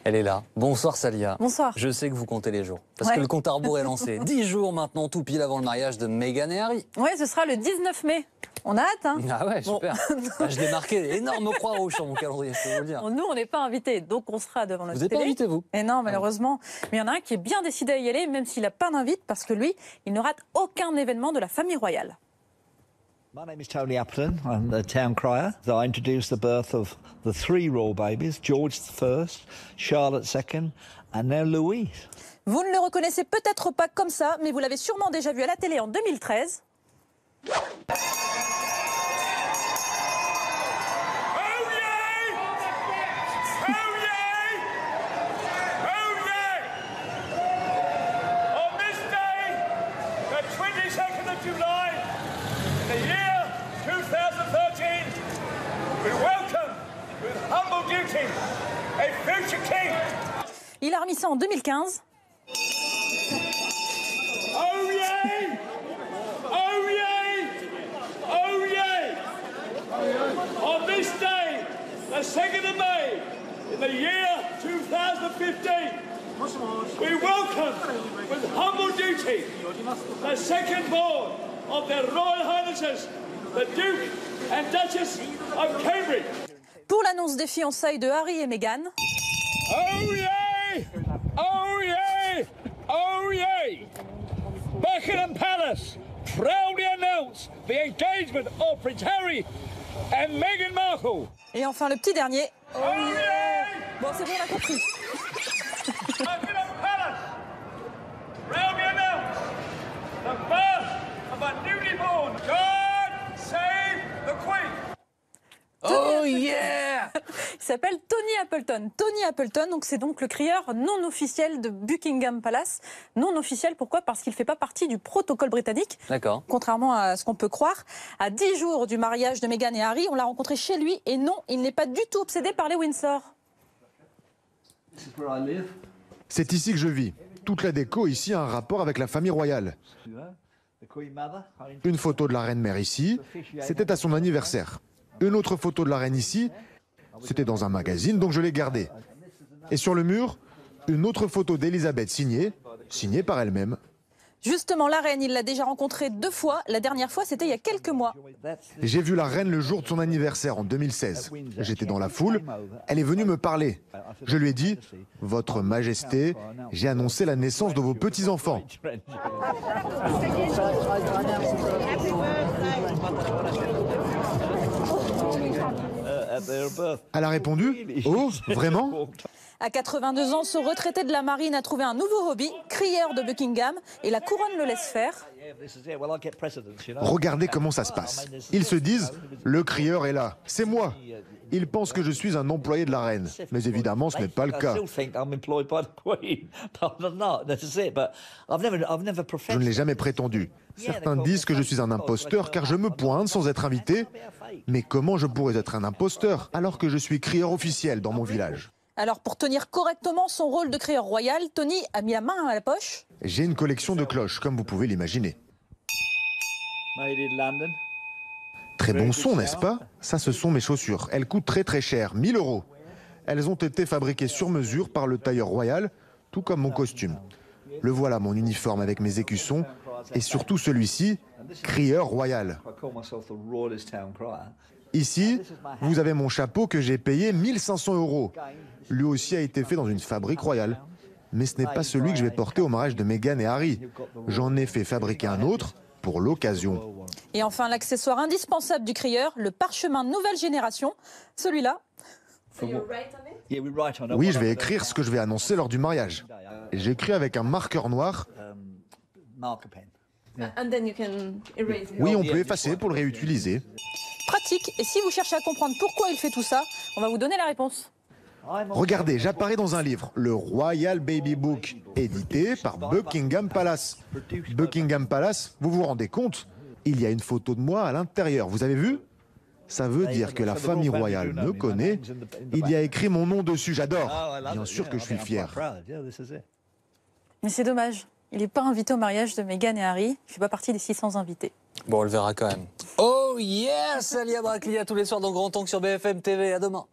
Elle est là. Bonsoir Salia. Bonsoir. Je sais que vous comptez les jours. Parce que le compte à rebours est lancé. 10 jours maintenant, tout pile avant le mariage de Meghan et Harry. Ouais, ce sera le 19 mai. On a hâte, hein. Ah ouais, super. Bon. Je l'ai marqué, énorme croix rouge sur mon calendrier, je peux vous le dire. Bon, nous, on n'est pas invités, donc on sera devant notre télé. Vous n'êtes pas invité, vous? Et non, malheureusement. Mais il y en a un qui est bien décidé à y aller, même s'il n'a pas d'invite, parce que lui, il ne rate aucun événement de la famille royale. My name is Tony Appleton. I'm the town crier. I introduced the birth of the 3 royal babies, George I, Charlotte II, and now Louise. Vous ne le reconnaissez peut-être pas comme ça, mais vous l'avez sûrement déjà vu à la télé en 2013. Il a remis ça en 2015. Oh yeah! Oh yeah! Oh yeah! On this day, the 2nd of May, in the year 2015, we welcome with humble duty the second born of their Royal Highnesses, the Duke and Duchess of Cambridge. Pour l'annonce des fiançailles de Harry et Meghan. Oh yeah! Oh yeah! Oh yeah! Buckingham Palace proudly announce the engagement of Prince Harry and Meghan Markle. Et enfin le petit dernier. Oh yeah! Bon, c'est bon, on a compris. Buckingham Palace proudly announce the birth of a newly born God Save the Queen. Oh yeah! Il s'appelle Tony Appleton. Tony Appleton, donc c'est donc le crieur non officiel de Buckingham Palace. Non officiel, pourquoi? Parce qu'il ne fait pas partie du protocole britannique. D'accord. Contrairement à ce qu'on peut croire. À 10 jours du mariage de Meghan et Harry, on l'a rencontré chez lui. Et non, il n'est pas du tout obsédé par les Windsor. C'est ici que je vis. Toute la déco ici a un rapport avec la famille royale. Une photo de la reine-mère ici, c'était à son anniversaire. Une autre photo de la reine ici, c'était dans un magazine, donc je l'ai gardée. Et sur le mur, une autre photo d'Elisabeth signée par elle-même. Justement, la reine, il l'a déjà rencontrée 2 fois. La dernière fois, c'était il y a quelques mois. J'ai vu la reine le jour de son anniversaire en 2016. J'étais dans la foule, elle est venue me parler. Je lui ai dit, « Votre Majesté, j'ai annoncé la naissance de vos petits-enfants. » Elle a répondu, « Oh, vraiment ?» À 82 ans, ce retraité de la marine a trouvé un nouveau hobby, crieur de Buckingham, et la couronne le laisse faire. Regardez comment ça se passe. Ils se disent, le crieur est là, c'est moi. Ils pensent que je suis un employé de la reine. Mais évidemment, ce n'est pas le cas. Je ne l'ai jamais prétendu. Certains disent que je suis un imposteur car je me pointe sans être invité. Mais comment je pourrais être un imposteur alors que je suis crieur officiel dans mon village? Alors, pour tenir correctement son rôle de crieur royal, Tony a mis la main à la poche. J'ai une collection de cloches, comme vous pouvez l'imaginer. Très bon son, n'est-ce pas? Ça, ce sont mes chaussures. Elles coûtent très cher, 1 000 €. Elles ont été fabriquées sur mesure par le tailleur royal, tout comme mon costume. Le voilà, mon uniforme avec mes écussons, et surtout celui-ci, crieur royal. Ici, vous avez mon chapeau que j'ai payé 1 500 €. Lui aussi a été fait dans une fabrique royale. Mais ce n'est pas celui que je vais porter au mariage de Meghan et Harry. J'en ai fait fabriquer un autre pour l'occasion. Et enfin, l'accessoire indispensable du crieur, le parchemin nouvelle génération, celui-là. Oui, je vais écrire ce que je vais annoncer lors du mariage. J'écris avec un marqueur noir. Oui, on peut effacer pour le réutiliser. Pratique. Et si vous cherchez à comprendre pourquoi il fait tout ça, on va vous donner la réponse. Regardez, j'apparais dans un livre, le Royal Baby Book, édité par Buckingham Palace. Buckingham Palace, vous vous rendez compte? Il y a une photo de moi à l'intérieur, vous avez vu? Ça veut dire que la famille royale me connaît. Il y a écrit mon nom dessus, j'adore. Bien sûr que je suis fier. Mais c'est dommage. Il n'est pas invité au mariage de Meghan et Harry. Il ne fait pas partie des 600 invités. Bon, on le verra quand même. Oh yes, Salia Braclia tous les soirs dans Grand Angle sur BFM TV. À demain.